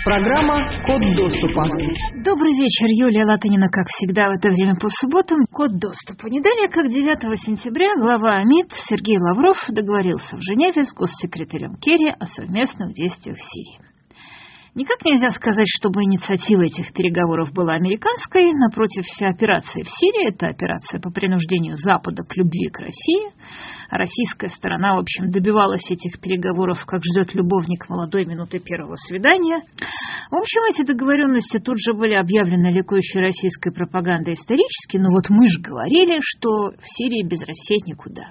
Программа «Код доступа». Добрый вечер, Юлия Латынина, как всегда, в это время по субботам. Код доступа. Не далее, как 9 сентября, глава МИД Сергей Лавров договорился в Женеве с госсекретарем Керри о совместных действиях в Сирии. Никак нельзя сказать, чтобы инициатива этих переговоров была американской. Напротив, вся операция в Сирии – это операция по принуждению Запада к любви к России. А российская сторона, в общем, добивалась этих переговоров, как ждет любовник молодой минуты первого свидания. В общем, эти договоренности тут же были объявлены ликующей российской пропагандой исторически, но вот мы же говорили, что в Сирии без России никуда.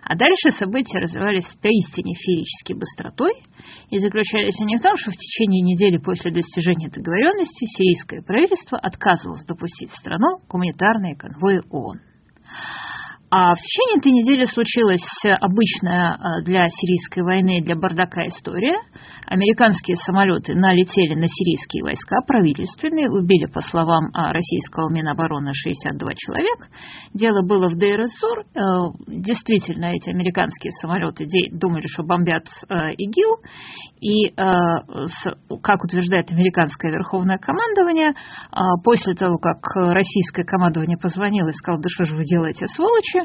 А дальше события развивались поистине феерической быстротой, и заключались они в том, что в течение недели после достижения договоренности сирийское правительство отказывалось допустить в страну гуманитарные конвои ООН. А в течение этой недели случилась обычная для сирийской войны и для бардака история. Американские самолеты налетели на сирийские войска правительственные, убили, по словам российского Минобороны, 62 человека. Дело было в Дейр-эз-Зор. Действительно, эти американские самолеты думали, что бомбят ИГИЛ. И, как утверждает американское верховное командование, после того, как российское командование позвонило и сказало: да что же вы делаете, сволочи,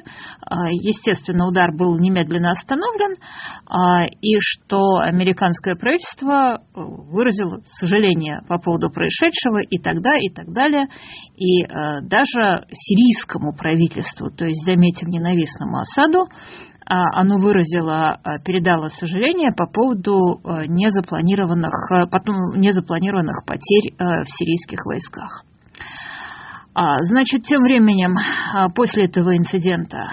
естественно, удар был немедленно остановлен, и что американское правительство выразило сожаление по поводу происшедшего и так далее, и даже сирийскому правительству, то есть, заметим, ненавистному Асаду, оно передало сожаление по поводу незапланированных потерь в сирийских войсках. Значит, тем временем, после этого инцидента,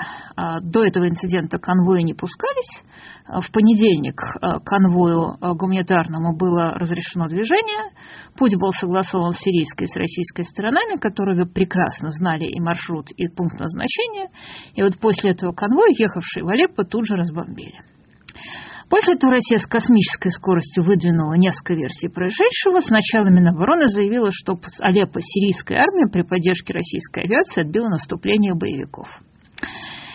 до этого инцидента конвои не пускались. В понедельник конвою гуманитарному было разрешено движение. Путь был согласован с сирийской и с российской сторонами, которые прекрасно знали и маршрут, и пункт назначения. И вот после этого конвой, ехавший в Алеппо, тут же разбомбили. После этого Россия с космической скоростью выдвинула несколько версий происшедшего. Сначала Минобороны заявила, что Алеппо сирийская армия при поддержке российской авиации отбила наступление боевиков.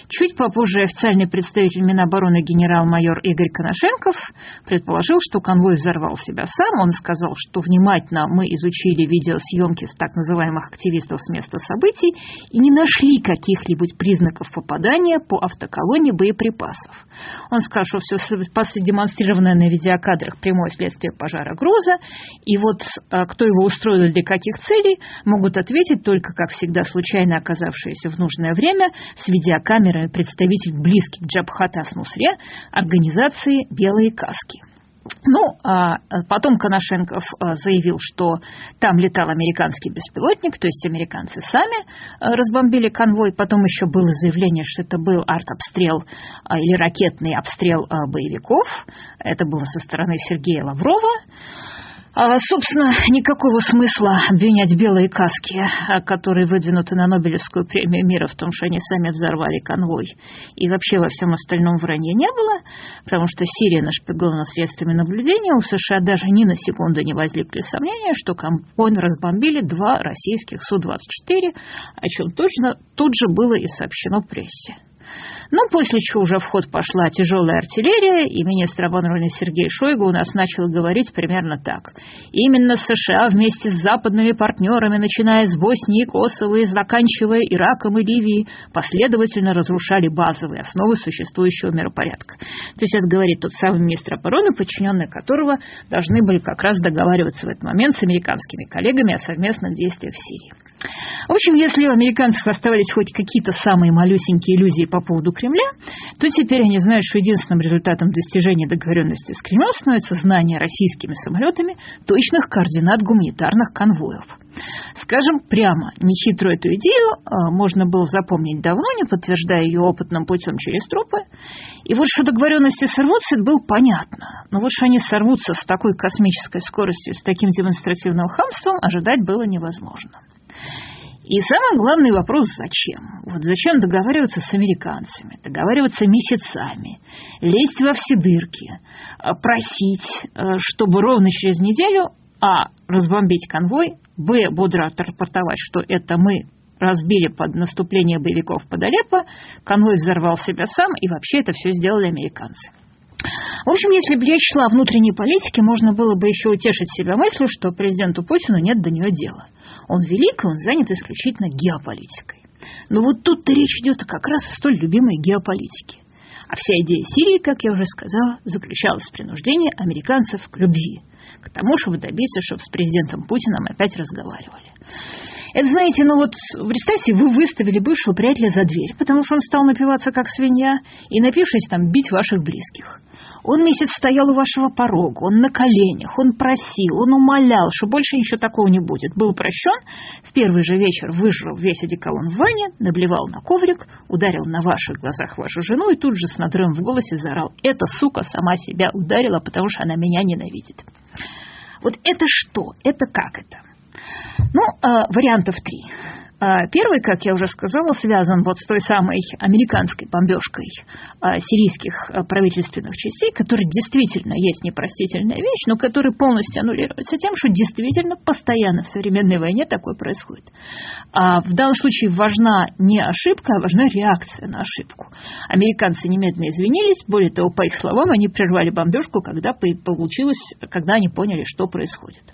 Чуть попозже официальный представитель Минобороны генерал-майор Игорь Коношенков предположил, что конвой взорвал себя сам. Он сказал, что внимательно мы изучили видеосъемки с так называемых активистов с места событий и не нашли каких-либо признаков попадания по автоколонне боеприпасов. Он сказал, что все демонстрированное на видеокадрах прямое следствие пожара груза, и вот кто его устроил и для каких целей, могут ответить только, как всегда, случайно оказавшиеся в нужное время с видеокамеры представитель близкий к Джабхат ас-Нусре организации «Белые каски». Потом Коношенков заявил, что там летал американский беспилотник, то есть американцы сами разбомбили конвой. Потом еще было заявление, что это был артобстрел или ракетный обстрел боевиков. Это было со стороны Сергея Лаврова. Собственно, никакого смысла обвинять белые каски, которые выдвинуты на Нобелевскую премию мира, в том, что они сами взорвали конвой, и вообще во всем остальном вранья не было, потому что Сирия нашпигована средствами наблюдения, у США даже ни на секунду не возникли сомнения, что конвой разбомбили 2 российских Су-24, о чем точно тут же было и сообщено прессе. После чего уже в ход пошла тяжелая артиллерия, и министр обороны Сергей Шойгу у нас начал говорить примерно так. Именно США вместе с западными партнерами, начиная с Боснии и Косово и заканчивая Ираком и Ливией, последовательно разрушали базовые основы существующего миропорядка. То есть это говорит тот самый министр обороны, подчиненные которого должны были как раз договариваться в этот момент с американскими коллегами о совместных действиях в Сирии. В общем, если у американцев оставались хоть какие-то самые малюсенькие иллюзии по поводу Кремля, то теперь они знают, что единственным результатом достижения договоренности с Кремлем становится знание российскими самолетами точных координат гуманитарных конвоев. Скажем прямо, нехитрую эту идею можно было запомнить давно, не подтверждая ее опытным путем через трупы. И вот что договоренности сорвутся, это было понятно. Но вот что они сорвутся с такой космической скоростью, с таким демонстративным хамством, ожидать было невозможно. И самый главный вопрос – зачем? Вот зачем договариваться с американцами, договариваться месяцами, лезть во все дырки, просить, чтобы ровно через неделю разбомбить конвой, бодро отрапортовать, что это мы разбили под наступление боевиков под Алеппо, конвой взорвал себя сам, и вообще это все сделали американцы. В общем, если бы речь шла о внутренней политике, можно было бы еще утешить себя мыслью, что президенту Путину нет до нее дела. Он велик, и он занят исключительно геополитикой. Но вот тут-то речь идет как раз о столь любимой геополитике. А вся идея Сирии, как я уже сказала, заключалась в принуждении американцев к любви, к тому, чтобы добиться, чтобы с президентом Путиным опять разговаривали. Это, знаете, представьте, вы выставили бывшего приятеля за дверь, потому что он стал напиваться как свинья и, напившись, бить ваших близких. Он месяц стоял у вашего порога, он на коленях, он просил, он умолял, что больше ничего такого не будет. Был прощен, в первый же вечер выжрал весь одеколон в ванне, наблевал на коврик, ударил на ваших глазах вашу жену и тут же с надрывом в голосе заорал: «Эта сука сама себя ударила, потому что она меня ненавидит». Вот это что? Это как это? Вариантов 3. Первый, как я уже сказала, связан с той самой американской бомбежкой сирийских правительственных частей, которая действительно есть непростительная вещь, но которая полностью аннулируется тем, что действительно постоянно в современной войне такое происходит. В данном случае важна не ошибка, а важна реакция на ошибку. Американцы немедленно извинились, более того, по их словам, они прервали бомбежку, когда они поняли, что происходит.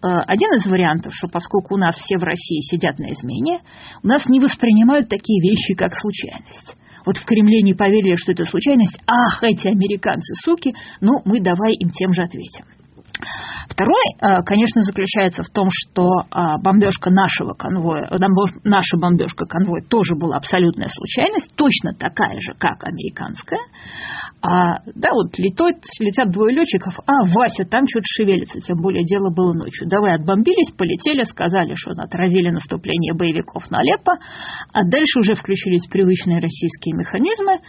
Один из вариантов, что поскольку у нас все в России сидят на измене, у нас не воспринимают такие вещи, как случайность. В Кремле не поверили, что это случайность. Ах, эти американцы, суки, мы давай им тем же ответим. Второй, конечно, заключается в том, что бомбежка нашего конвоя, наша бомбежка конвоя тоже была абсолютная случайность, точно такая же, как американская. Летят двое летчиков, Вася, там что-то шевелится, тем более дело было ночью. Давай отбомбились, полетели, сказали, что отразили наступление боевиков на Алеппо, а дальше уже включились привычные российские механизмы,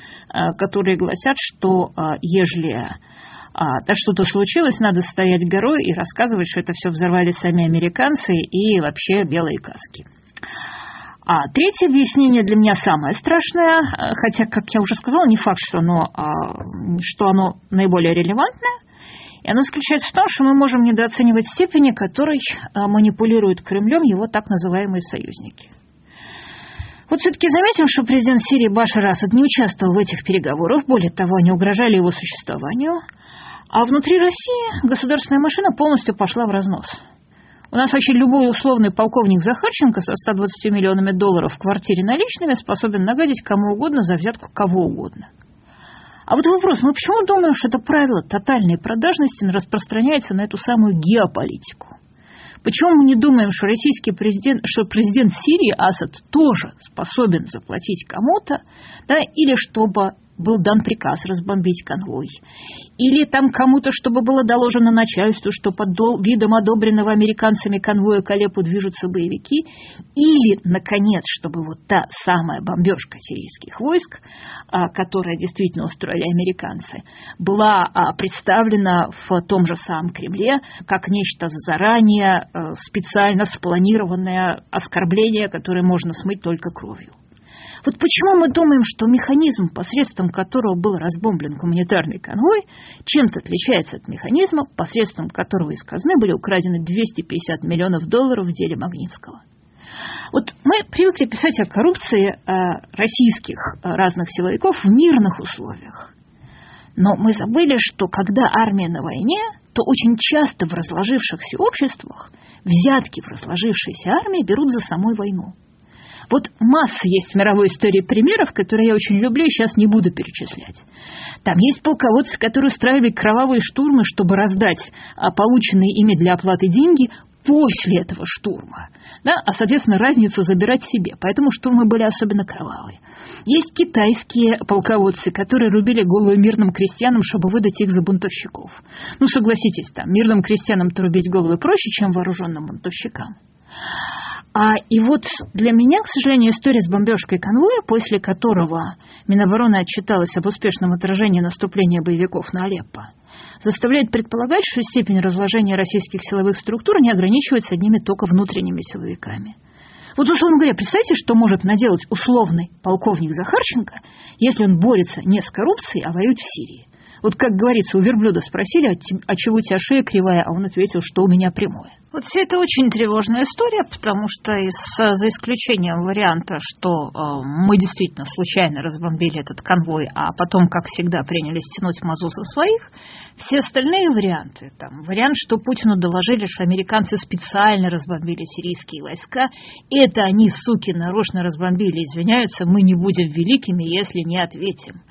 которые гласят, что ежели что-то случилось, надо стоять горой и рассказывать, что это все взорвали сами американцы и вообще белые каски. Третье объяснение для меня самое страшное, хотя, как я уже сказала, не факт, что оно наиболее релевантное. И оно заключается в том, что мы можем недооценивать степени, которой манипулируют Кремлем его так называемые союзники. Все-таки заметим, что президент Сирии Башар Асад не участвовал в этих переговорах, более того, они угрожали его существованию, а внутри России государственная машина полностью пошла в разнос. У нас вообще любой условный полковник Захарченко со 120 миллионами долларов в квартире наличными способен нагадить кому угодно за взятку кого угодно. Вопрос, мы почему думаем, что это правило тотальной продажности распространяется на эту самую геополитику? Почему мы не думаем, что президент Сирии Асад тоже способен заплатить кому-то, или чтобы был дан приказ разбомбить конвой, или кому-то, чтобы было доложено начальству, что под видом одобренного американцами конвоя к Алеппо движутся боевики, или, наконец, чтобы та самая бомбежка сирийских войск, которая действительно устроили американцы, была представлена в том же самом Кремле как нечто заранее специально спланированное оскорбление, которое можно смыть только кровью. Почему мы думаем, что механизм, посредством которого был разбомблен гуманитарный конвой, чем-то отличается от механизма, посредством которого из казны были украдены 250 миллионов долларов в деле Магнитского? Мы привыкли писать о коррупции российских разных силовиков в мирных условиях. Но мы забыли, что когда армия на войне, то очень часто в разложившихся обществах взятки в разложившейся армии берут за самой войну. Масса есть в мировой истории примеров, которые я очень люблю и сейчас не буду перечислять. Там есть полководцы, которые устраивали кровавые штурмы, чтобы раздать полученные ими для оплаты деньги после этого штурма. Соответственно, разницу забирать себе. Поэтому штурмы были особенно кровавые. Есть китайские полководцы, которые рубили головы мирным крестьянам, чтобы выдать их за бунтовщиков. Согласитесь, мирным крестьянам-то рубить головы проще, чем вооруженным бунтовщикам. Для меня, к сожалению, история с бомбежкой конвоя, после которого Минобороны отчиталась об успешном отражении наступления боевиков на Алеппо, заставляет предполагать, что степень разложения российских силовых структур не ограничивается одними только внутренними силовиками. Условно говоря, представьте, что может наделать условный полковник Захарченко, если он борется не с коррупцией, а воюет в Сирии. Вот, как говорится, у верблюда спросили, а чего у тебя шея кривая, а он ответил, что у меня прямое. Вот все это очень тревожная история, потому что за исключением варианта, что мы действительно случайно разбомбили этот конвой, а потом, как всегда, принялись тянуть мазу со своих, все остальные варианты, вариант, что Путину доложили, что американцы специально разбомбили сирийские войска, это они, суки, нарочно разбомбили, извиняются, мы не будем великими, если не ответим.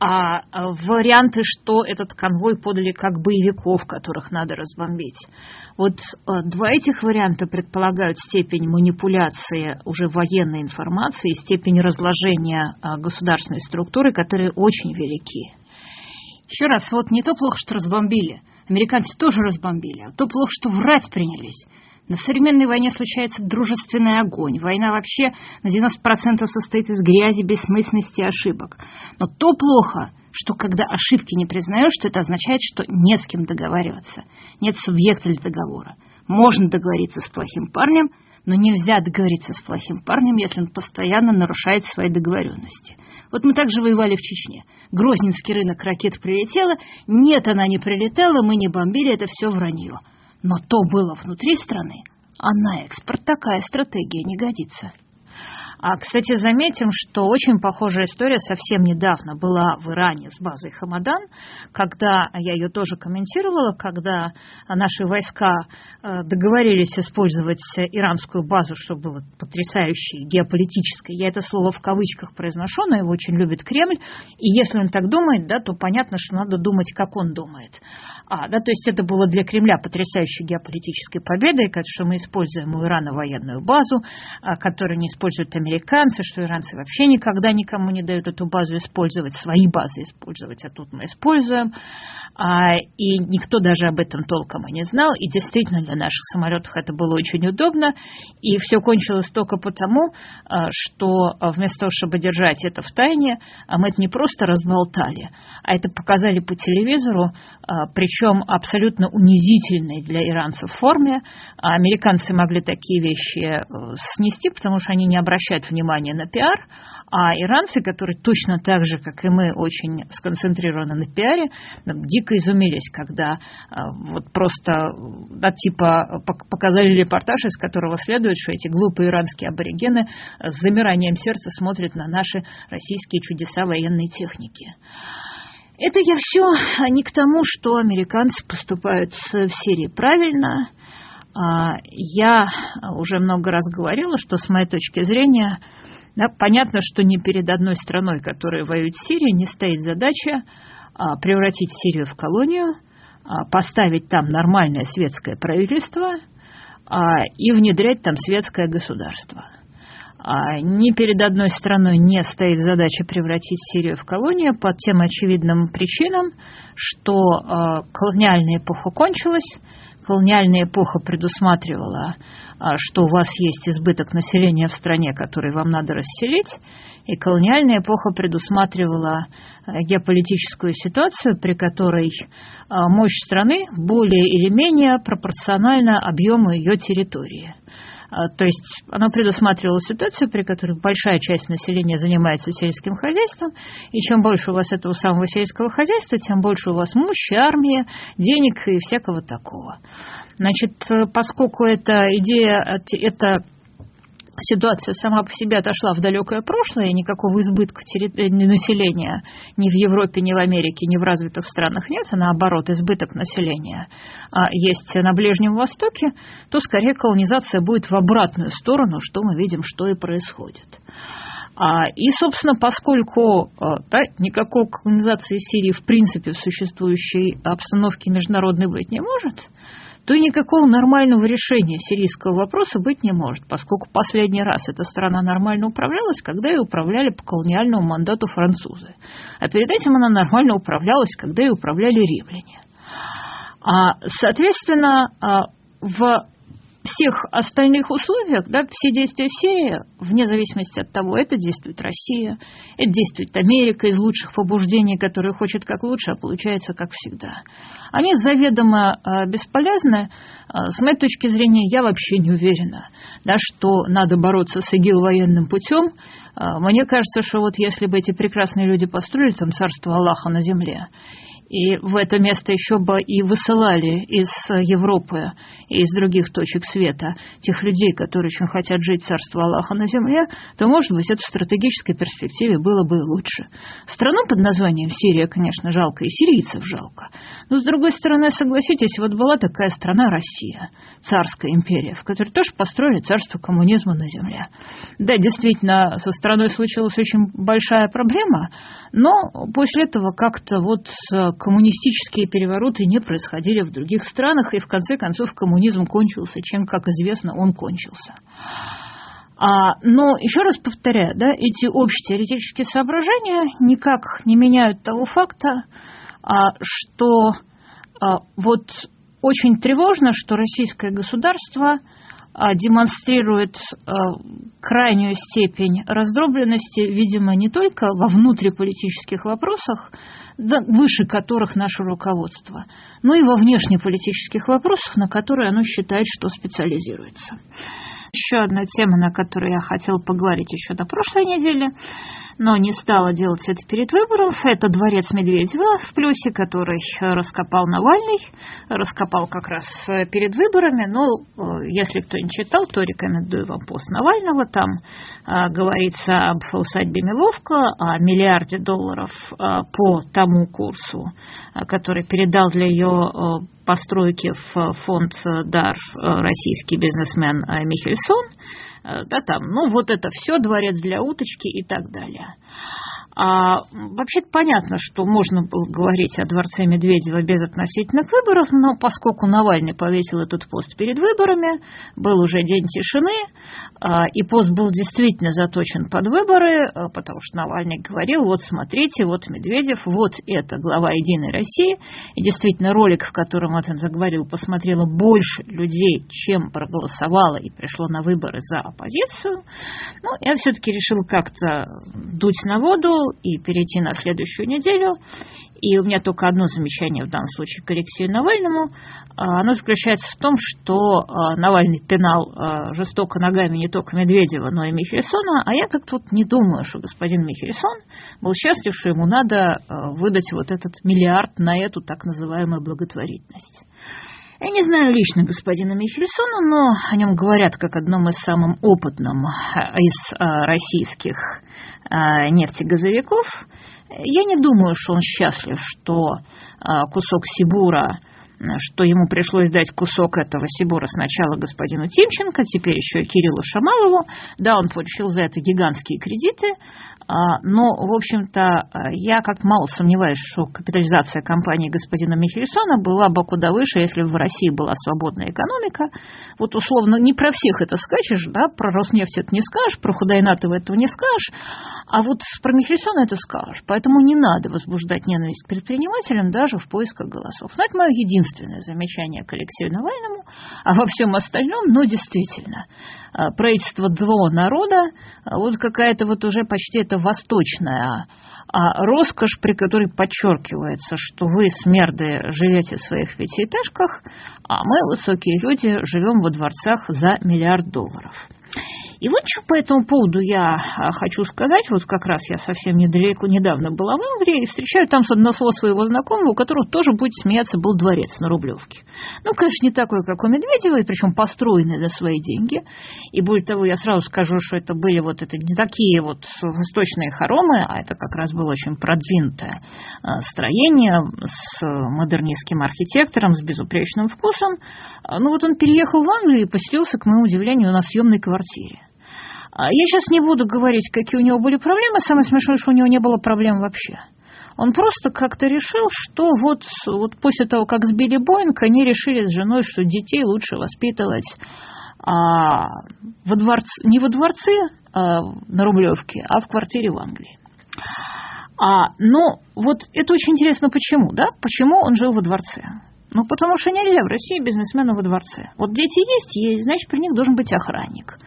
А варианты, что этот конвой подали как боевиков, которых надо разбомбить. Вот два этих варианта предполагают степень манипуляции уже военной информации, степень разложения государственной структуры, которые очень велики. Еще раз, вот не то плохо, что разбомбили, американцы тоже разбомбили, а то плохо, что врать принялись. Но в современной войне случается дружественный огонь. Война вообще на 90% состоит из грязи, бессмысленности и ошибок. Но то плохо, что когда ошибки не признаешь, что это означает, что нет с кем договариваться. Нет субъекта для договора. Можно договориться с плохим парнем, но нельзя договориться с плохим парнем, если он постоянно нарушает свои договоренности. Вот мы также воевали в Чечне. Грозненский рынок ракет прилетела. Нет, она не прилетела, мы не бомбили, это все вранье. Но то было внутри страны, а на экспорт такая стратегия не годится. Кстати, заметим, что очень похожая история совсем недавно была в Иране с базой Хамадан, когда, я ее тоже комментировала, когда наши войска договорились использовать иранскую базу, что было потрясающе геополитическое. Я это слово в кавычках произношу, но его очень любит Кремль. И если он так думает, да, то понятно, что надо думать, как он думает. То есть это было для Кремля потрясающей геополитической победой, что мы используем у Ирана военную базу, которую не используют американцы, что иранцы вообще никогда никому не дают эту базу использовать, свои базы использовать, а тут мы используем. И никто даже об этом толком и не знал, и действительно для наших самолетов это было очень удобно, и все кончилось только потому, что вместо того, чтобы держать это в тайне, мы это не просто разболтали, а это показали по телевизору, причем абсолютно унизительной для иранцев форме. Американцы могли такие вещи снести, потому что они не обращают внимания на пиар, а иранцы, которые точно так же, как и мы, очень сконцентрированы на пиаре, дико изумились, когда вот просто показали репортаж, из которого следует, что эти глупые иранские аборигены с замиранием сердца смотрят на наши российские чудеса военной техники. Это я все не к тому, что американцы поступают в Сирии правильно. Я уже много раз говорила, что с моей точки зрения, понятно, что ни перед одной страной, которая воюет в Сирии, не стоит задача превратить Сирию в колонию, поставить там нормальное светское правительство и внедрять там светское государство. Ни перед одной страной не стоит задача превратить Сирию в колонию по тем очевидным причинам, что колониальная эпоха кончилась, колониальная эпоха предусматривала, что у вас есть избыток населения в стране, который вам надо расселить, и колониальная эпоха предусматривала геополитическую ситуацию, при которой мощь страны более или менее пропорциональна объему ее территории. То есть она предусматривала ситуацию, при которой большая часть населения занимается сельским хозяйством, и чем больше у вас этого самого сельского хозяйства, тем больше у вас мощи, армии, денег и всякого такого. Значит, поскольку эта идея, эта ситуация сама по себе отошла в далекое прошлое, и никакого избытка населения ни в Европе, ни в Америке, ни в развитых странах нет, а наоборот, избыток населения есть на Ближнем Востоке, то скорее колонизация будет в обратную сторону, что мы видим, что и происходит. И, собственно, поскольку никакой колонизации Сирии в принципе в существующей обстановке международной быть не может, то и никакого нормального решения сирийского вопроса быть не может, поскольку последний раз эта страна нормально управлялась, когда ее управляли по колониальному мандату французы. А перед этим она нормально управлялась, когда ее управляли римляне. Соответственно, в всех остальных условиях, да, все действия в Сирии, вне зависимости от того, это действует Россия, это действует Америка из лучших побуждений, которые хочет как лучше, а получается как всегда. Они заведомо бесполезны. С моей точки зрения, я вообще не уверена, да, что надо бороться с ИГИЛ военным путем. Мне кажется, что вот если бы эти прекрасные люди построили там царство Аллаха на земле, и в это место еще бы и высылали из Европы и из других точек света тех людей, которые очень хотят жить царство Аллаха на земле, то, может быть, это в стратегической перспективе было бы лучше. Страну под названием Сирия, конечно, жалко, и сирийцев жалко. Но, с другой стороны, согласитесь, вот была такая страна Россия, царская империя, в которой тоже построили царство коммунизма на земле. Да, действительно, со страной случилась очень большая проблема, но после этого как-то вот коммунистические перевороты не происходили в других странах, и в конце концов коммунизм кончился, чем, как известно, он кончился. Но, еще раз повторяю, да, эти общие теоретические соображения никак не меняют того факта, что вот очень тревожно, что российское государство демонстрирует крайнюю степень раздробленности, видимо, не только во внутриполитических вопросах, да, выше которых наше руководство, но и во внешнеполитических вопросах, на которые оно считает, что специализируется. Еще одна тема, на которую я хотела поговорить еще до прошлой недели, но не стала делать это перед выбором, это дворец Медведева в Плюсе, который раскопал Навальный, раскопал как раз перед выборами. Но если кто не читал, то рекомендую вам пост Навального. Там говорится об усадьбе Миловко, о $1 миллиард по тому курсу, который передал для ее постройки в фонд дар российский бизнесмен Михельсон. Да, там, ну, вот это все, дворец для уточки и так далее. Вообще-то понятно, что можно было говорить о дворце Медведева без относительно к выборам, но поскольку Навальный повесил этот пост перед выборами, был уже день тишины, и пост был действительно заточен под выборы, потому что Навальный говорил: вот смотрите, вот Медведев, вот это глава «Единой России», и действительно ролик, в котором он это говорил, посмотрело больше людей, чем проголосовало и пришло на выборы за оппозицию. Но я все-таки решил как-то дуть на воду и перейти на следующую неделю. И у меня только одно замечание в данном случае к Алексею Навальному. Оно заключается в том, что Навальный пинал жестоко ногами не только Медведева, но и Михельсона, а я как-то вот не думаю, что господин Михельсон был счастлив, что ему надо выдать вот этот $1 миллиард на эту так называемую благотворительность. Я не знаю лично господина Михельсона, но о нем говорят как одном из самых опытных из российских нефтегазовиков. Я не думаю, что он счастлив, что кусок Сибура, что ему пришлось дать кусок этого Сибура сначала господину Тимченко, теперь еще и Кириллу Шамалову. Да, он получил за это гигантские кредиты, но, в общем-то, я как-то мало сомневаюсь, что капитализация компании господина Михельсона была бы куда выше, если бы в России была свободная экономика. Вот, условно, не про всех это скажешь, да, про Роснефть это не скажешь, про Худайнатова этого не скажешь, а вот про Михельсона это скажешь. Поэтому не надо возбуждать ненависть к предпринимателям даже в поисках голосов. Но это мое единственное замечание к Алексею Навальному, а во всем остальном, ну, действительно, правительство двух народа, вот какая-то вот уже почти это восточная роскошь, при которой подчеркивается, что вы, смерды, живете в своих пятиэтажках, а мы, высокие люди, живем во дворцах за $1 миллиард. И вот что по этому поводу я хочу сказать. Вот как раз я совсем недавно была в Англии и встречаю там с одного своего знакомого, у которого тоже, будет смеяться, был дворец на Рублевке. Ну, конечно, не такой, как у Медведева, и причем построенный за свои деньги. И более того, я сразу скажу, что это были вот это не такие вот восточные хоромы, а это как раз было очень продвинутое строение с модернистским архитектором, с безупречным вкусом. Ну, вот он переехал в Англию и поселился, к моему удивлению, на съемной квартире. Я сейчас не буду говорить, какие у него были проблемы. Самое смешное, что у него не было проблем вообще. Он просто как-то решил, что вот после того, как сбили Боинг, они решили с женой, что детей лучше воспитывать не во дворце на Рублевке, а в квартире в Англии. Но вот это очень интересно, почему, да? Почему он жил во дворце? Ну, потому что нельзя в России бизнесмену во дворце. Вот дети есть, значит, при них должен быть охранник.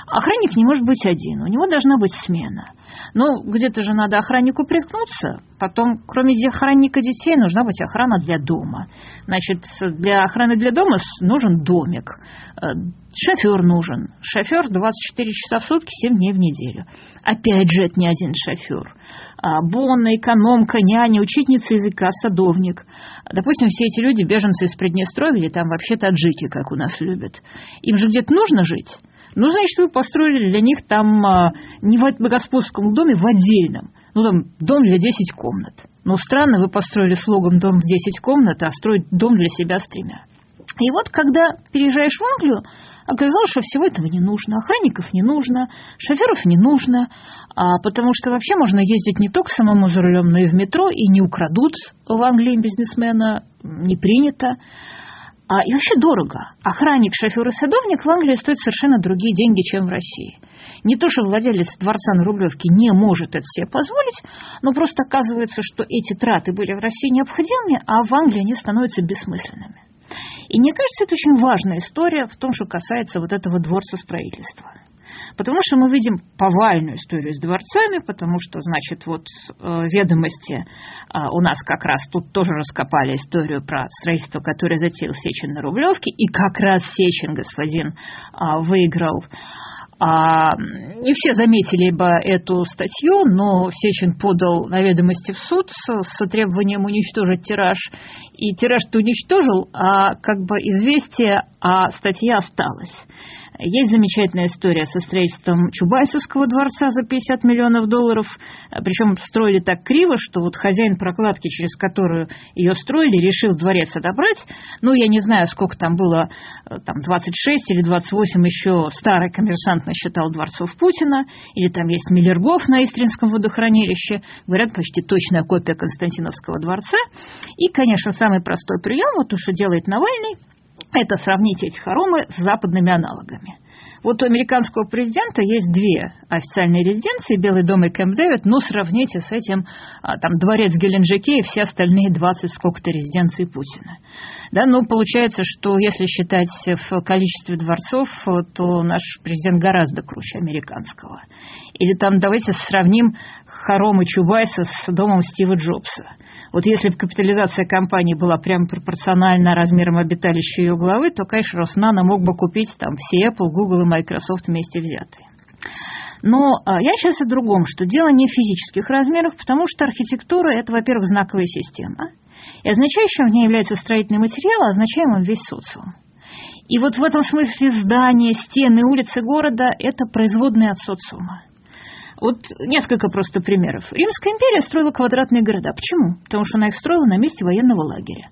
Охранник не может быть один, у него должна быть смена. Но где-то же надо охраннику приткнуться. Потом, кроме охранника детей, нужна быть охрана для дома. Значит, для охраны для дома нужен домик. Шофер нужен. Шофер 24 часа в сутки, 7 дней в неделю. Опять же, это не один шофер. Бонна, экономка, няня, учительница языка, садовник. Допустим, все эти люди беженцы из Приднестровья, или там вообще таджики, как у нас любят. Им же где-то нужно жить. Ну, значит, вы построили для них там не в господском доме, в отдельном. Ну, там дом для 10 комнат. Ну, странно, вы построили слоган «дом в 10 комнат», а строить дом для себя с 3. И вот, когда переезжаешь в Англию, оказалось, что всего этого не нужно. Охранников не нужно, шоферов не нужно, потому что вообще можно ездить не только самому за рулем, но и в метро, и не украдут в Англии бизнесмена, не принято. И вообще дорого. Охранник, шофер и садовник в Англии стоят совершенно другие деньги, чем в России. Не то, что владелец дворца на Рублевке не может это себе позволить, но просто оказывается, что эти траты были в России необходимыми, а в Англии они становятся бессмысленными. И мне кажется, это очень важная история в том, что касается вот этого дворцостроительства. Потому что мы видим повальную историю с дворцами, потому что, значит, вот «Ведомости» у нас как раз тут тоже раскопали историю про строительство, которое затеял Сечин на Рублевке, и как раз Сечин, господин, выиграл. Не все заметили бы эту статью, но Сечин подал на «Ведомости» в суд с требованием уничтожить тираж. И тираж-то уничтожил, а как бы известие о статье осталось. Есть замечательная история со строительством Чубайсовского дворца за $50 миллионов. Причем строили так криво, что вот хозяин прокладки, через которую ее строили, решил дворец отобрать. Ну, я не знаю, сколько там было, там 26 или 28 еще старый коммерсант насчитал дворцов Путина. Или там есть Миллергоф на Истринском водохранилище. Говорят, почти точная копия Константиновского дворца. И, конечно, самый простой прием, вот то, что делает Навальный, это сравнить эти хоромы с западными аналогами. Вот у американского президента есть 2 официальные резиденции, Белый дом и Кэмп-Дэвид, но сравните с этим там, дворец в Геленджике и все остальные 20 сколько-то резиденций Путина. Да, ну, получается, что если считать в количестве дворцов, то наш президент гораздо круче американского. Или там давайте сравним хоромы Чубайса с домом Стива Джобса. Вот если бы капитализация компании была прямо пропорциональна размерам обиталища ее главы, то, конечно, Роснано мог бы купить там все Apple, Google и Microsoft вместе взятые. Но я сейчас о другом, что дело не в физических размерах, потому что архитектура – это, во-первых, знаковая система, и означающим в ней является строительный материал, а означаемым весь социум. И вот в этом смысле здания, стены, улицы города – это производные от социума. Вот несколько просто примеров. Римская империя строила квадратные города. Почему? Потому что она их строила на месте военного лагеря.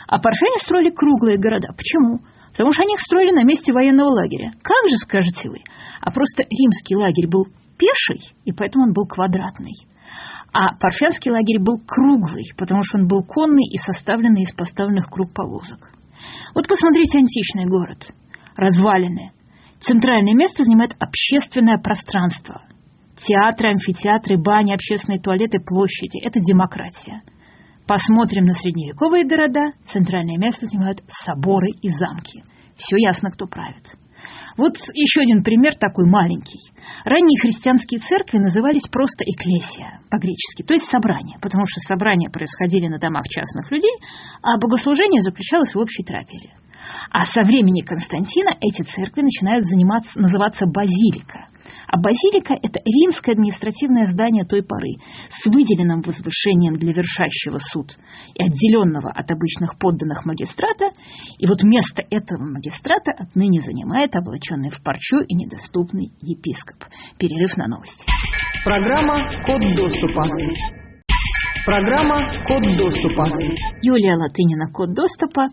А парфяне строили круглые города. Почему? Потому что они их строили на месте военного лагеря. Как же, скажете вы? А просто римский лагерь был пеший, и поэтому он был квадратный. А парфянский лагерь был круглый, потому что он был конный и составленный из поставленных круг повозок. Вот посмотрите античный город. Развалины. Центральное место занимает общественное пространство. Театры, амфитеатры, бани, общественные туалеты, площади – это демократия. Посмотрим на средневековые города. Центральное место занимают соборы и замки. Все ясно, кто правит. Вот еще один пример такой маленький. Ранние христианские церкви назывались просто экклесия по-гречески, то есть собрания, потому что собрания происходили на домах частных людей, а богослужение заключалось в общей трапезе. А со времени Константина эти церкви начинают называться базилика. А базилика – это римское административное здание той поры с выделенным возвышением для вершащего суд и отделенного от обычных подданных магистрата. И вот место этого магистрата отныне занимает облаченный в парчу и недоступный епископ. Перерыв на новости. Программа «Код доступа». Программа «Код доступа». Юлия Латынина, «Код доступа».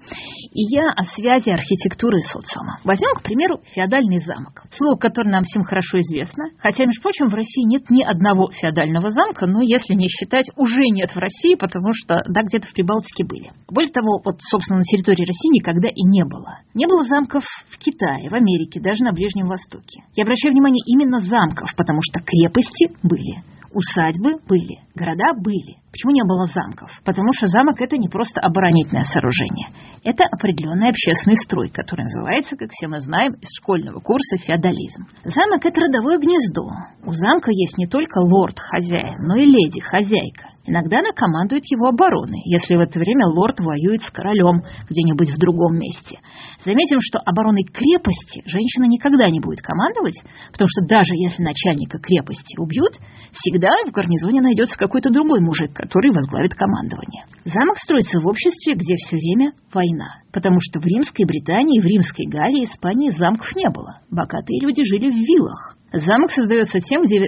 И я о связи архитектуры и социума. Возьмем, к примеру, феодальный замок. Слово, которое нам всем хорошо известно. Хотя, между прочим, в России нет ни одного феодального замка, но если не считать, уже нет в России, потому что, да, где-то в Прибалтике были. Более того, вот, собственно, на территории России никогда и не было. Не было замков в Китае, в Америке, даже на Ближнем Востоке. Я обращаю внимание именно замков, потому что крепости были, усадьбы были, города были. Почему не было замков? Потому что замок – это не просто оборонительное сооружение. Это определенный общественный строй, который называется, как все мы знаем, из школьного курса феодализм. Замок – это родовое гнездо. У замка есть не только лорд-хозяин, но и леди-хозяйка. Иногда она командует его обороной, если в это время лорд воюет с королем где-нибудь в другом месте. Заметим, что обороной крепости женщина никогда не будет командовать, потому что даже если начальника крепости убьют, всегда в гарнизоне найдется какой-то другой мужик, который возглавит командование. Замок строится в обществе, где все время война, потому что в Римской Британии, в Римской Галлии, Испании замков не было. Богатые люди жили в виллах. Замок создается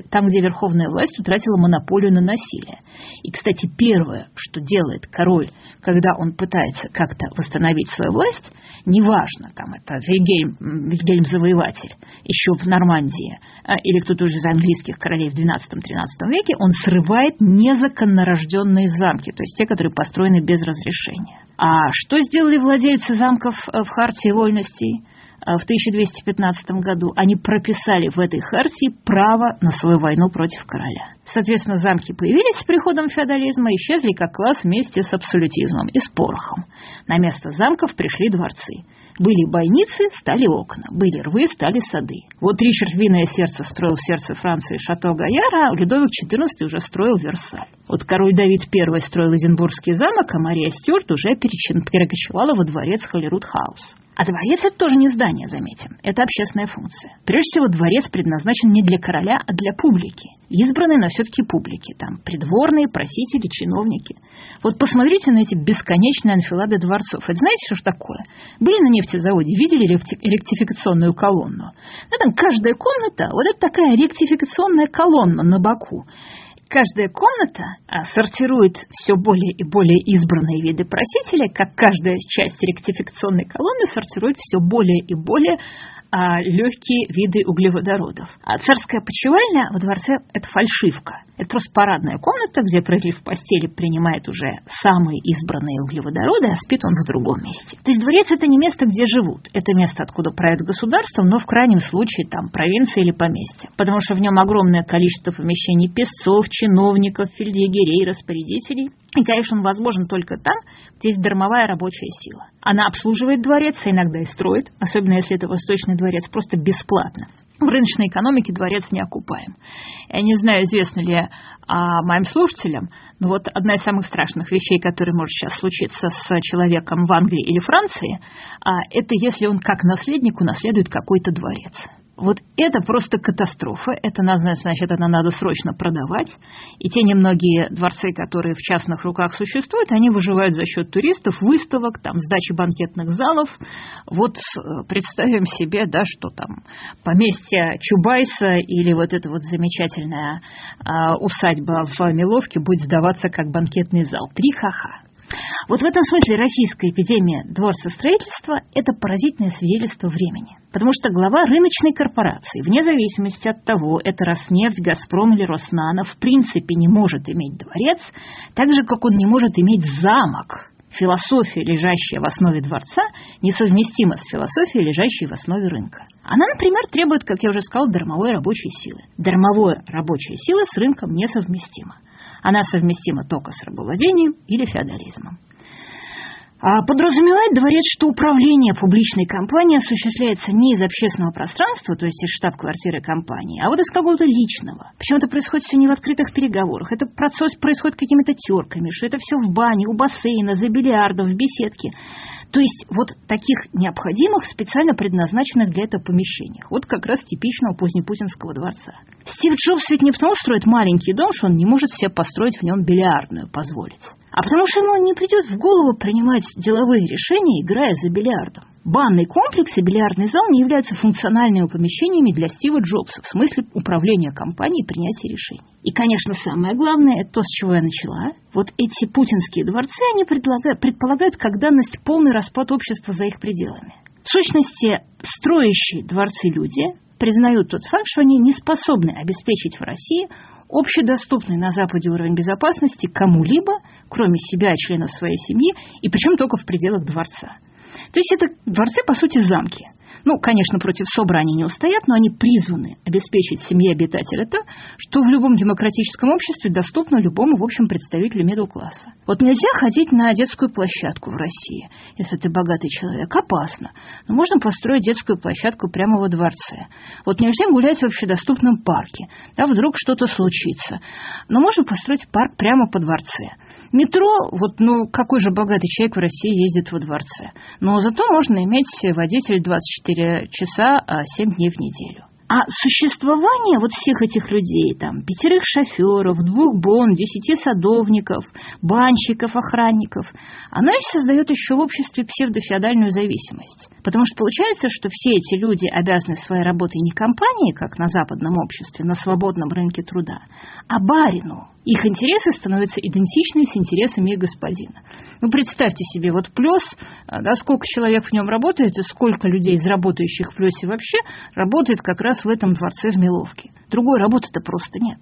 там, где верховная власть утратила монополию на насилие. И, кстати, первое, что делает король, когда он пытается как-то восстановить свою власть, неважно, там это Вильгельм Завоеватель, еще в Нормандии, или кто-то уже из английских королей в XII-XIII веке, он срывает незаконнорожденные замки, то есть те, которые построены без разрешения. А что сделали владельцы замков в Хартии вольностей? В 1215 году они прописали в этой хартии право на свою войну против короля. Соответственно, замки появились с приходом феодализма, исчезли как класс вместе с абсолютизмом и с порохом. На место замков пришли дворцы. Были бойницы, стали окна. Были рвы, стали сады. Вот Ричард Львиное сердце строил в сердце Франции Шато Гайяр, а Людовик XIV уже строил Версаль. Вот король Давид I строил Эдинбургский замок, а Мария Стюарт уже перекочевала во дворец Холлируд-хаус. А дворец – это тоже не здание, заметим. Это общественная функция. Прежде всего, дворец предназначен не для короля, а для публики. Избранные, но все-таки публики. Там придворные, просители, чиновники. Вот посмотрите на эти бесконечные анфилады дворцов. Это знаете, что ж такое? Были на нефтезаводе, видели ректификационную колонну? Ну, там каждая комната, вот это такая ректификационная колонна на боку. Каждая комната сортирует все более и более избранные виды просителей, как каждая часть ректификационной колонны сортирует все более и более легкие виды углеводородов. А царская почевальня во дворце – это фальшивка. Это просто парадная комната, где, пролив в постели, принимает уже самые избранные углеводороды, а спит он в другом месте. То есть дворец – это не место, где живут. Это место, откуда правят государством, но в крайнем случае там провинция или поместье. Потому что в нем огромное количество помещений песцов, чиновников, фельдъегерей, распорядителей. И, конечно, он возможен только там, где есть дармовая рабочая сила. Она обслуживает дворец, а иногда и строит, особенно если это восточный дворец, просто бесплатно. В рыночной экономике дворец не окупаем. Я не знаю, известно ли моим слушателям, но вот одна из самых страшных вещей, которая может сейчас случиться с человеком в Англии или Франции, это если он как наследник унаследует какой-то дворец. Вот это просто катастрофа. Это надо срочно продавать. И те немногие дворцы, которые в частных руках существуют, они выживают за счет туристов, выставок, там, сдачи банкетных залов. Вот представим себе, да, что там поместье Чубайса или вот эта вот замечательная усадьба в Миловке будет сдаваться как банкетный зал. 3 ха-ха. Вот в этом смысле российская эпидемия дворцестроительства – это поразительное свидетельство времени. Потому что глава рыночной корпорации, вне зависимости от того, это Роснефть, Газпром или Роснано, в принципе не может иметь дворец, так же, как он не может иметь замок. Философия, лежащая в основе дворца, несовместима с философией, лежащей в основе рынка. Она, например, требует, как я уже сказал, дармовой рабочей силы. Дармовая рабочая сила с рынком несовместима. Она совместима только с рабовладением или феодализмом. Подразумевает дворец, что управление публичной компанией осуществляется не из общественного пространства, то есть из штаб-квартиры компании, а вот из какого-то личного. Причем это происходит все не в открытых переговорах, это процесс происходит какими-то терками, что это все в бане, у бассейна, за бильярдом, в беседке. То есть вот таких необходимых, специально предназначенных для этого помещениях. Вот как раз типичного позднепутинского дворца. Стив Джобс ведь не потому строит маленький дом, что он не может себе построить в нем бильярдную позволить. А потому что ему не придет в голову принимать деловые решения, играя за бильярдом. Банный комплекс и бильярдный зал не являются функциональными помещениями для Стива Джобса в смысле управления компанией и принятия решений. И, конечно, самое главное, это то, с чего я начала. Вот эти путинские дворцы, они предполагают как данность полный распад общества за их пределами. В сущности, строящие дворцы люди признают тот факт, что они не способны обеспечить в России общедоступный на Западе уровень безопасности кому-либо, кроме себя и членов своей семьи, и причем только в пределах дворца. То есть это дворцы, по сути, замки. Ну, конечно, против СОБРа они не устоят, но они призваны обеспечить семье обитателя то, что в любом демократическом обществе доступно любому, в общем, представителю middle-класса. Вот нельзя ходить на детскую площадку в России, если ты богатый человек. Опасно. Но можно построить детскую площадку прямо во дворце. Вот нельзя гулять в общедоступном парке. Да, вдруг что-то случится. Но можно построить парк прямо по дворце. Метро, вот, ну, какой же богатый человек в России ездит во дворце? Но зато можно иметь водителя 24 часа 7 дней в неделю. А существование вот всех этих людей, там, 5 шоферов, 2 бон, 10 садовников, банщиков, охранников, оно и создает еще в обществе псевдофеодальную зависимость. Потому что получается, что все эти люди обязаны своей работой не компании, как на западном обществе, на свободном рынке труда, а барину. Их интересы становятся идентичны с интересами их господина. Ну, представьте себе, вот Плес, да, сколько человек в нем работает, и сколько людей из работающих в Плесе вообще работает как раз в этом дворце в Миловке. Другой работы-то просто нет.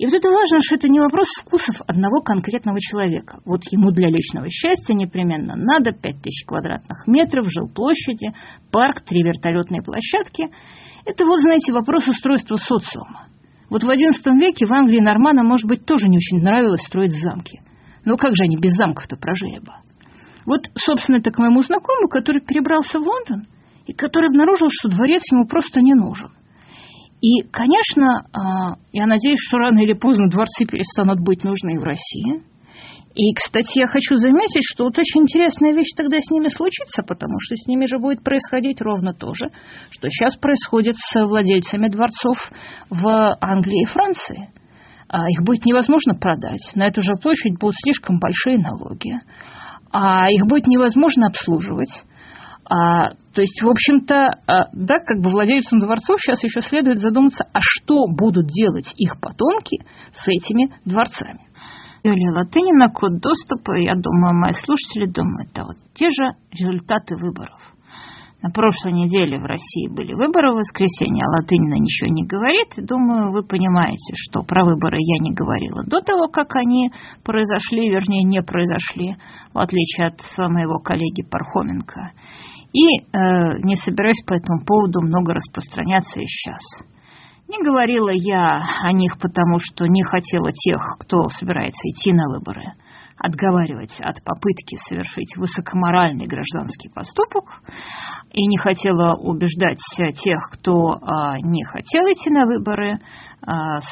И вот это важно, что это не вопрос вкусов одного конкретного человека. Вот ему для личного счастья непременно надо 5000 квадратных метров, жилплощади, парк, 3 вертолетные площадки. Это вот, знаете, вопрос устройства социума. Вот в XI веке в Англии норманам, может быть, тоже не очень нравилось строить замки. Но как же они без замков-то прожили бы? Вот, собственно, это к моему знакомому, который перебрался в Лондон и который обнаружил, что дворец ему просто не нужен. И, конечно, я надеюсь, что рано или поздно дворцы перестанут быть нужны и в России. И, кстати, я хочу заметить, что вот очень интересная вещь тогда с ними случится, потому что с ними же будет происходить ровно то же, что сейчас происходит с владельцами дворцов в Англии и Франции. Их будет невозможно продать, на эту же площадь будут слишком большие налоги, а их будет невозможно обслуживать. То есть, в общем-то, да, как бы владельцам дворцов сейчас еще следует задуматься, а что будут делать их потомки с этими дворцами. Юлия Латынина, код доступа. Я думаю, мои слушатели думают, а вот те же результаты выборов. На прошлой неделе в России были выборы в воскресенье, а Латынина ничего не говорит. И думаю, вы понимаете, что про выборы я не говорила до того, как они произошли, вернее, не произошли, в отличие от моего коллеги Пархоменко. И не собираюсь по этому поводу много распространяться и сейчас. Не говорила я о них, потому что не хотела тех, кто собирается идти на выборы, отговаривать от попытки совершить высокоморальный гражданский поступок, и не хотела убеждать тех, кто не хотел идти на выборы,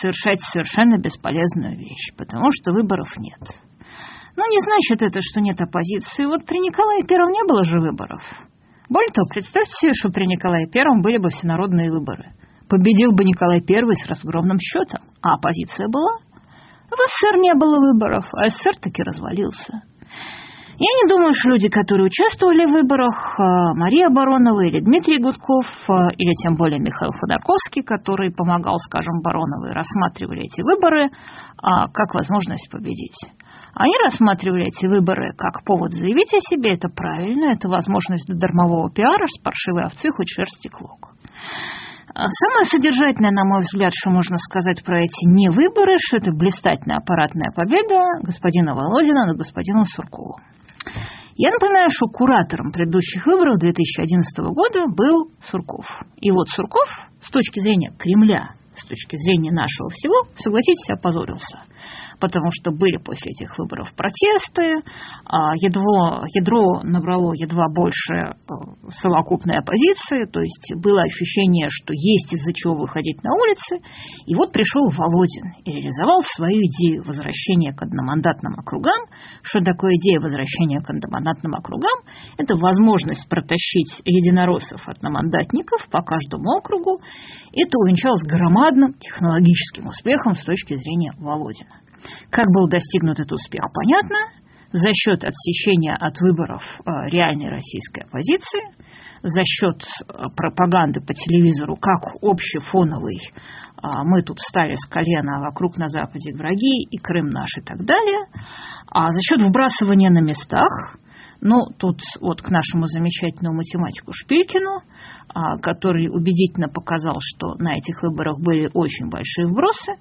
совершать совершенно бесполезную вещь, потому что выборов нет. Но не значит это, что нет оппозиции. Вот при Николае I не было же выборов. Более того, представьте себе, что при Николае I были бы всенародные выборы. Победил бы Николай I с разгромным счетом, а оппозиция была. В СССР не было выборов, а СССР таки развалился. Я не думаю, что люди, которые участвовали в выборах, Мария Баронова или Дмитрий Гудков, или тем более Михаил Ходорковский, который помогал, скажем, Бароновой, рассматривали эти выборы как возможность победить. Они рассматривали эти выборы как повод заявить о себе, это правильно, это возможность для дармового пиара, с паршивой овцы хоть шерсти клок. Самое содержательное, на мой взгляд, что можно сказать про эти невыборы, что это блистательная аппаратная победа господина Володина над господином Сурковым. Я напоминаю, что куратором предыдущих выборов 2011 года был Сурков. И вот Сурков, с точки зрения Кремля, с точки зрения нашего всего, согласитесь, опозорился. Потому что были после этих выборов протесты, ядро набрало едва больше совокупной оппозиции, то есть было ощущение, что есть из-за чего выходить на улицы. И вот пришел Володин и реализовал свою идею возвращения к одномандатным округам. Что такое идея возвращения к одномандатным округам? Это возможность протащить единороссов одномандатников по каждому округу. Это увенчалось громадным технологическим успехом с точки зрения Володина. Как был достигнут этот успех, понятно. За счет отсечения от выборов реальной российской оппозиции, за счет пропаганды по телевизору, как общефоновый, мы тут встали с колена, а вокруг на Западе враги, и Крым наш, и так далее. А за счет вбрасывания на местах, Ну, тут вот к нашему замечательному математику Шпилькину, который убедительно показал, что на этих выборах были очень большие вбросы.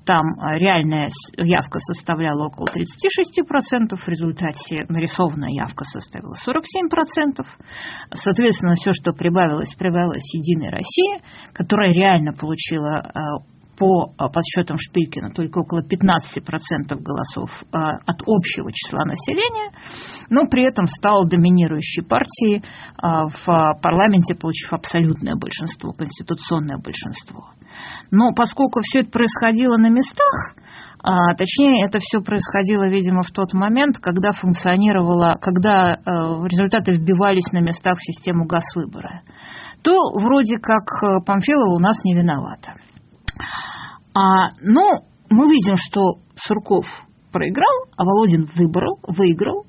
Там реальная явка составляла около 36%, в результате нарисованная явка составила 47%. Соответственно, все, что прибавилось «Единой России», которая реально получила по подсчетам Шпилькина только около 15% голосов от общего числа населения, но при этом стала доминирующей партией в парламенте, получив абсолютное большинство, конституционное большинство. Но поскольку все это происходило на местах, точнее, это все происходило, видимо, в тот момент, когда когда результаты вбивались на местах в систему ГАС-выбора, то вроде как Памфилова у нас не виновата. Но мы видим, что Сурков проиграл, а Володин выиграл.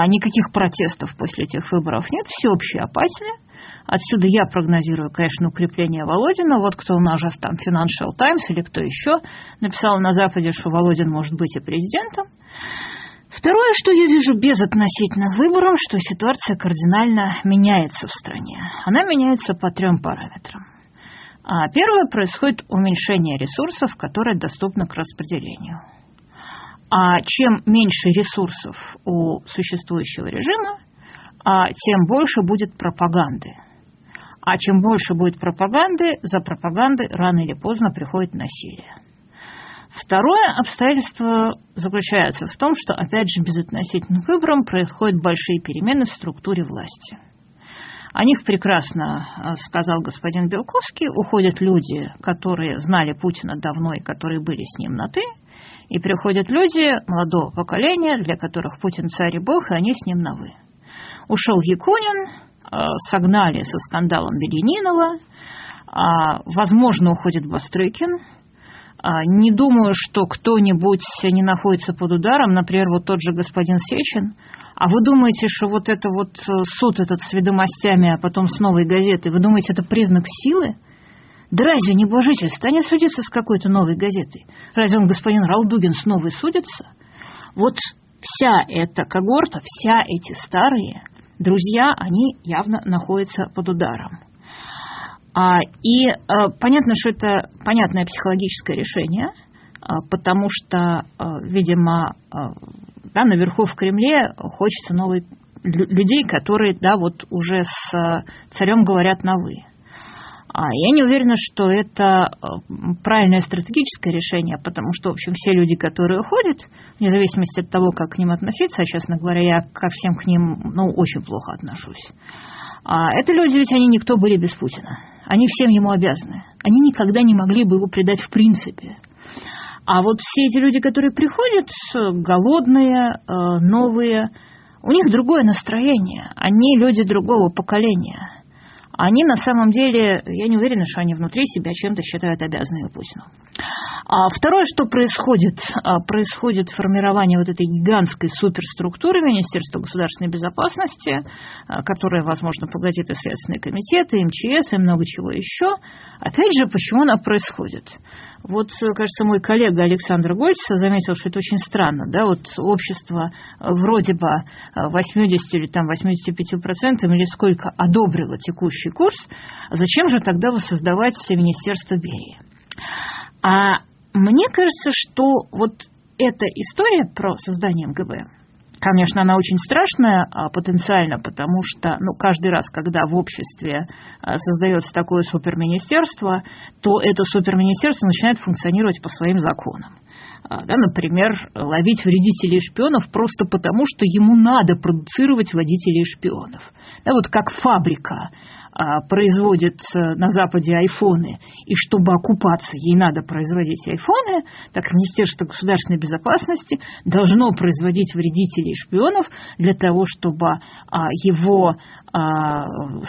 Никаких протестов после этих выборов нет, всеобщая апатия. Отсюда я прогнозирую, конечно, укрепление Володина. Вот кто у нас же там Financial Times или кто еще написал на Западе, что Володин может быть и президентом. Второе, что я вижу безотносительно выборам, что ситуация кардинально меняется в стране. Она меняется по 3 параметрам. Первое, происходит уменьшение ресурсов, которые доступны к распределению. Чем меньше ресурсов у существующего режима, тем больше будет пропаганды. Чем больше будет пропаганды, за пропагандой рано или поздно приходит насилие. Второе обстоятельство заключается в том, что, опять же, безотносительно к выборам происходят большие перемены в структуре власти. О них прекрасно сказал господин Белковский. Уходят люди, которые знали Путина давно и которые были с ним на «ты», и приходят люди молодого поколения, для которых Путин царь и бог, и они с ним на «вы». Ушел Якунин, согнали со скандалом Белянинова, возможно, уходит Бастрыкин. Не думаю, что кто-нибудь не находится под ударом, например, вот тот же господин Сечин. А вы думаете, что вот это вот суд этот с ведомостями, а потом с «Новой газетой», вы думаете, это признак силы? Да разве небожительство? Они судятся с какой-то «Новой газетой». Разве он, господин Ралдугин, с «Новой» судится? Вот вся эта когорта, вся эти старые друзья, они явно находятся под ударом. И понятно, что это понятное психологическое решение, потому что, видимо, наверху в Кремле хочется новых людей, которые, вот уже с царем говорят на «вы». Я не уверена, что это правильное стратегическое решение, потому что, в общем, все люди, которые уходят, вне зависимости от того, как к ним относиться, честно говоря, я ко всем к ним, очень плохо отношусь. Это люди, ведь они никто были без Путина. Они всем ему обязаны. Они никогда не могли бы его предать в принципе. А вот все эти люди, которые приходят, голодные, новые, у них другое настроение. Они люди другого поколения. Они на самом деле, я не уверена, что они внутри себя чем-то считают обязанными Путину. Второе, что происходит формирование вот этой гигантской суперструктуры Министерства государственной безопасности, которая, возможно, поглотит и Следственный комитет, и МЧС, и много чего еще. Опять же, почему она происходит? Вот, кажется, мой коллега Александр Гольц заметил, что это очень странно. Вот общество вроде бы 80 или 85% или сколько одобрило текущий курс, зачем же тогда воссоздавать Министерство Берии? Мне кажется, что вот эта история про создание МГБ, конечно, она очень страшная потенциально, потому что каждый раз, когда в обществе создается такое суперминистерство, то это суперминистерство начинает функционировать по своим законам. Например, ловить вредителей и шпионов просто потому, что ему надо продуцировать водителей и шпионов. Вот как фабрика производит на Западе айфоны, и чтобы окупаться, ей надо производить айфоны, так Министерство государственной безопасности должно производить вредителей и шпионов для того, чтобы его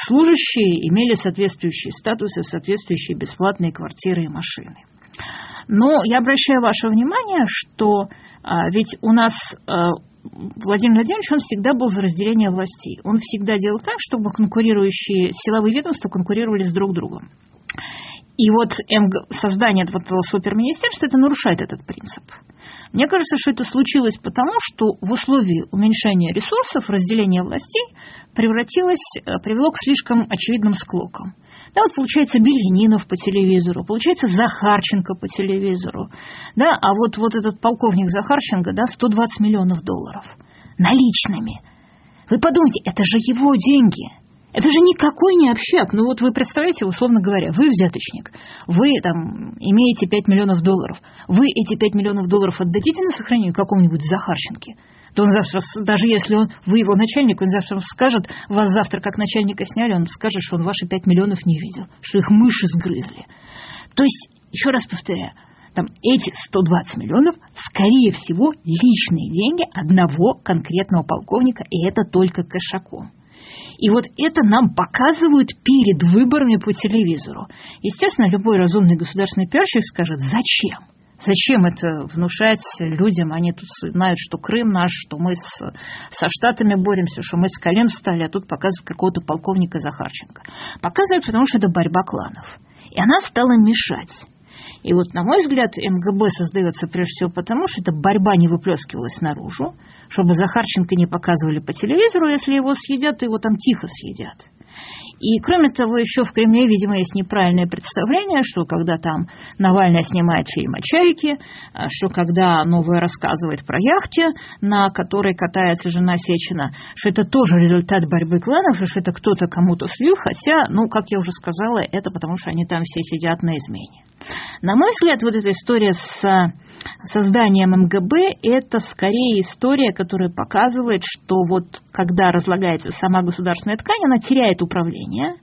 служащие имели соответствующие статусы, соответствующие бесплатные квартиры и машины. Но я обращаю ваше внимание, что ведь у нас Владимир Владимирович, он всегда был за разделение властей. Он всегда делал так, чтобы конкурирующие силовые ведомства конкурировали с друг другом. И вот создание этого суперминистерства, это нарушает этот принцип. Мне кажется, что это случилось потому, что в условии уменьшения ресурсов, разделения властей привело к слишком очевидным склокам. Да, вот получается Бельянинов по телевизору, получается Захарченко по телевизору, да, а вот этот полковник Захарченко, да, $120 миллионов наличными. Вы подумайте, это же его деньги. Это же никакой не общак. Ну вот вы представляете, условно говоря, вы взяточник, вы там имеете $5 миллионов. Вы эти $5 миллионов отдадите на сохранение какому-нибудь Захарченке? То он завтра, даже если вы его начальник, он завтра скажет, вас завтра как начальника сняли, он скажет, что он ваши 5 миллионов не видел, что их мыши сгрызли. То есть, еще раз повторяю, там эти 120 миллионов, скорее всего, личные деньги одного конкретного полковника, и это только Кошаком. И вот это нам показывают перед выборами по телевизору. Естественно, любой разумный государственный пиарщик скажет, зачем? Зачем это внушать людям? Они тут знают, что Крым наш, что мы со Штатами боремся, что мы с колен встали, а тут показывают какого-то полковника Захарченко. Показывают, потому что это борьба кланов. И она стала мешать. И вот, на мой взгляд, МГБ создается прежде всего потому, что эта борьба не выплескивалась наружу, чтобы Захарченко не показывали по телевизору, если его съедят, то его там тихо съедят. И, кроме того, еще в Кремле, видимо, есть неправильное представление, что когда там Навальный снимает фильм о «Чайке», что когда Новая рассказывает про яхте, на которой катается жена Сечина, что это тоже результат борьбы кланов, что это кто-то кому-то слил, хотя, как я уже сказала, это потому что они там все сидят на измене. На мой взгляд, вот эта история с созданием МГБ – это скорее история, которая показывает, что вот когда разлагается сама государственная ткань, она теряет управление,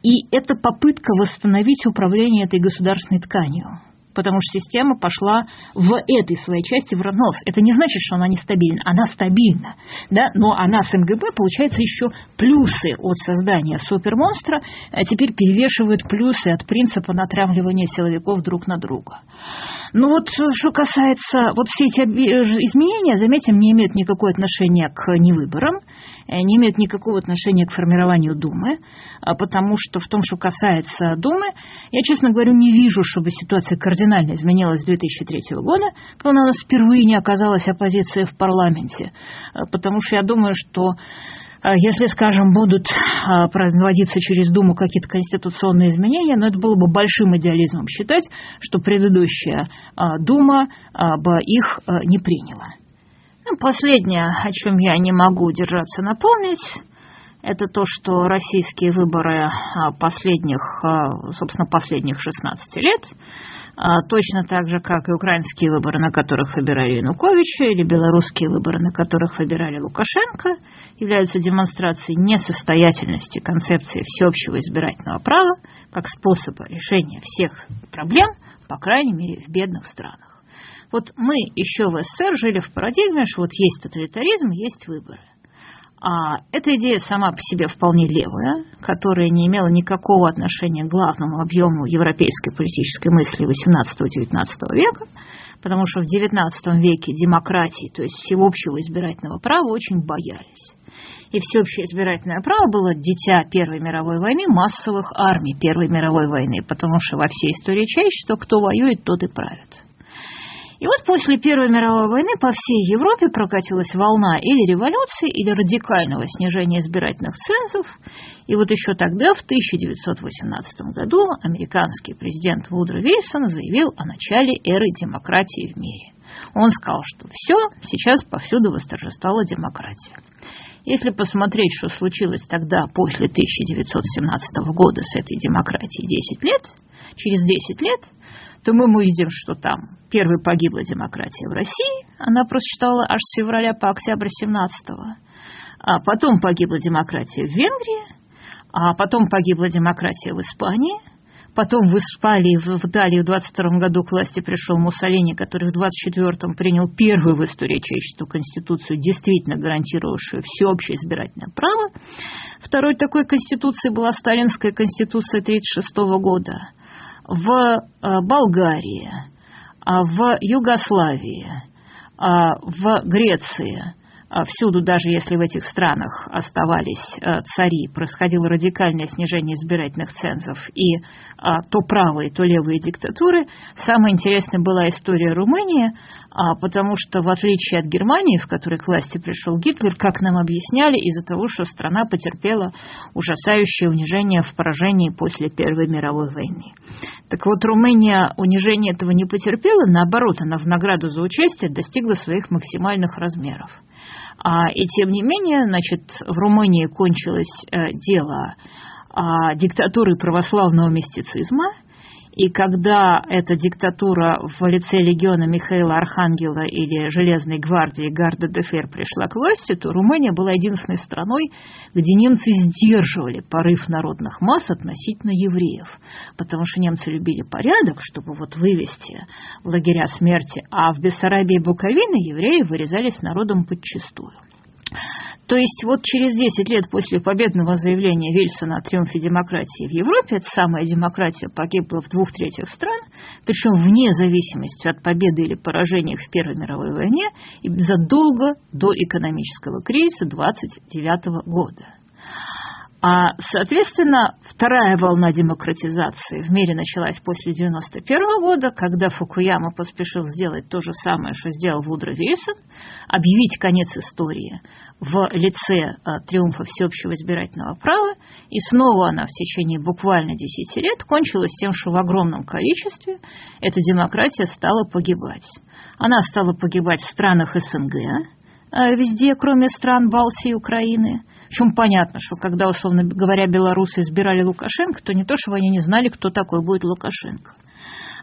и это попытка восстановить управление этой государственной тканью. Потому что система пошла в этой своей части в разнос. Это не значит, что она нестабильна. Она стабильна. Да? Но она с МГБ, получается, еще плюсы от создания супермонстра теперь перевешивают плюсы от принципа натравливания силовиков друг на друга. Что касается... Вот все эти изменения, заметим, не имеют никакого отношения к невыборам, не имеют никакого отношения к формированию Думы, потому что в том, что касается Думы, я, честно говоря, не вижу, чтобы ситуация кардинально изменилась с 2003 года, когда у нас впервые не оказалась оппозиция в парламенте, потому что я думаю, что если, скажем, будут производиться через Думу какие-то конституционные изменения, это было бы большим идеализмом считать, что предыдущая Дума бы их не приняла. Последнее, о чем я не могу удержаться напомнить, это то, что российские выборы последних 16 лет, точно так же, как и украинские выборы, на которых выбирали Януковича, или белорусские выборы, на которых выбирали Лукашенко, являются демонстрацией несостоятельности концепции всеобщего избирательного права как способа решения всех проблем, по крайней мере, в бедных странах. Вот мы еще в СССР жили в парадигме, что вот есть тоталитаризм, есть выборы. А эта идея сама по себе вполне левая, которая не имела никакого отношения к главному объему европейской политической мысли XVIII-XIX века, потому что в XIX веке демократии, то есть всеобщего избирательного права, очень боялись. И всеобщее избирательное право было дитя Первой мировой войны, массовых армий Первой мировой войны, потому что во всей истории человечества кто воюет, тот и правит. И вот после Первой мировой войны по всей Европе прокатилась волна или революции, или радикального снижения избирательных цензов. И вот еще тогда, в 1918 году, американский президент Вудро Вильсон заявил о начале эры демократии в мире. Он сказал, что все, сейчас повсюду восторжествовала демократия. Если посмотреть, что случилось тогда, после 1917 года с этой демократией 10 лет, через 10 лет, то мы увидим, что там первой погибла демократия в России, она просуществовала аж с февраля по октябрь 17-го, а потом погибла демократия в Венгрии, а потом погибла демократия в Испании, потом в Италии в 22 году к власти пришел Муссолини, который в 24-м принял первую в истории человечества конституцию, действительно гарантировавшую всеобщее избирательное право. Второй такой конституцией была сталинская конституция 1936 года. В Болгарии, в Югославии, в Греции всюду, даже если в этих странах оставались цари, происходило радикальное снижение избирательных цензов и то правые, то левые диктатуры. Самая интересная была история Румынии, потому что, в отличие от Германии, в которой к власти пришел Гитлер, как нам объясняли, из-за того, что страна потерпела ужасающее унижение в поражении после Первой мировой войны. Так вот, Румыния унижение этого не потерпела, наоборот, она в награду за участие достигла своих максимальных размеров. И тем не менее, значит, в Румынии кончилось дело диктатуры православного мистицизма, и когда эта диктатура в лице легиона Михаила Архангела или Железной гвардии Гарда де Фер пришла к власти, то Румыния была единственной страной, где немцы сдерживали порыв народных масс относительно евреев, потому что немцы любили порядок, чтобы вот вывести в лагеря смерти, а в Бессарабии и Буковине евреи вырезались народом подчистую. То есть вот через 10 лет после победного заявления Вильсона о триумфе демократии в Европе, эта самая демократия погибла в 2/3 стран, причем вне зависимости от победы или поражения в Первой мировой войне и задолго до экономического кризиса 1929 года. Соответственно, вторая волна демократизации в мире началась после 1991 года, когда Фукуяма поспешил сделать то же самое, что сделал Вудро Вильсон, объявить конец истории в лице триумфа всеобщего избирательного права, и снова она в течение буквально 10 лет кончилась тем, что в огромном количестве эта демократия стала погибать. Она стала погибать в странах СНГ, везде, кроме стран Балтии и Украины. Причем понятно, что когда, условно говоря, белорусы избирали Лукашенко, то не то, что они не знали, кто такой будет Лукашенко.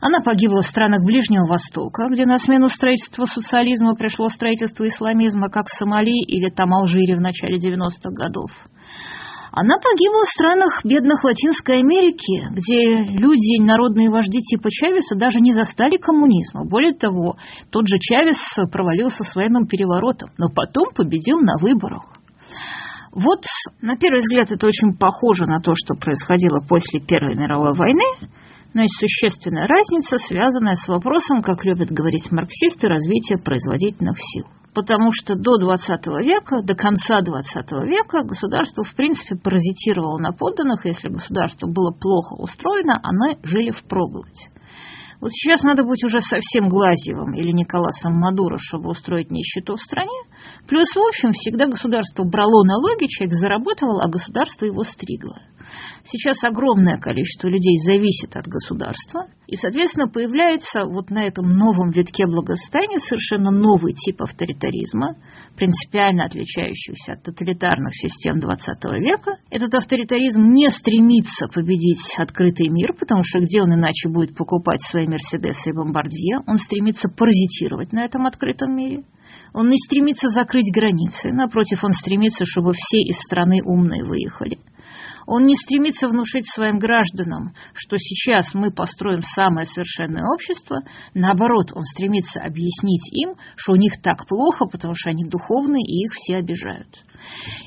Она погибла в странах Ближнего Востока, где на смену строительства социализма пришло строительство исламизма, как в Сомали или там Алжире в начале 90-х годов. Она погибла в странах бедных Латинской Америки, где люди, народные вожди типа Чавеса даже не застали коммунизма. Более того, тот же Чавес провалился с военным переворотом, но потом победил на выборах. Вот, на первый взгляд, это очень похоже на то, что происходило после Первой мировой войны, но есть существенная разница, связанная с вопросом, как любят говорить марксисты, развития производительных сил. Потому что до 20 века, до конца 20 века государство, в принципе, паразитировало на подданных. Если государство было плохо устроено, оно жили впроголодь. Вот сейчас надо быть уже совсем Глазьевым или Николасом Мадуро, чтобы устроить нищету в стране. Плюс, в общем, всегда государство брало налоги, человек заработал, а государство его стригло. Сейчас огромное количество людей зависит от государства, и, соответственно, появляется вот на этом новом витке благосостояния совершенно новый тип авторитаризма, принципиально отличающийся от тоталитарных систем XX века. Этот авторитаризм не стремится победить открытый мир, потому что где он иначе будет покупать свои Мерседесы и Бомбардье? Он стремится паразитировать на этом открытом мире. Он не стремится закрыть границы, напротив, он стремится, чтобы все из страны умные выехали. Он не стремится внушить своим гражданам, что сейчас мы построим самое совершенное общество. Наоборот, он стремится объяснить им, что у них так плохо, потому что они духовные и их все обижают.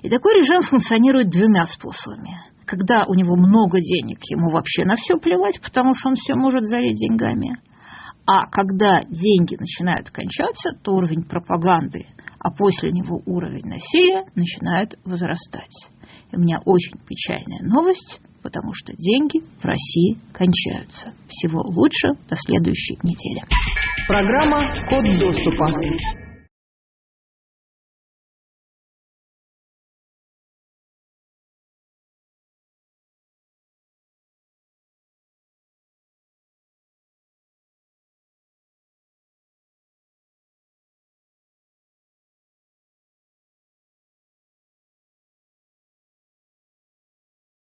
И такой режим функционирует двумя способами. Когда у него много денег, ему вообще на все плевать, потому что он все может залить деньгами. А когда деньги начинают кончаться, то уровень пропаганды, а после него уровень насилия начинает возрастать. И у меня очень печальная новость, потому что деньги в России кончаются. Всего лучшего, до следующей недели. Программа «Код доступа».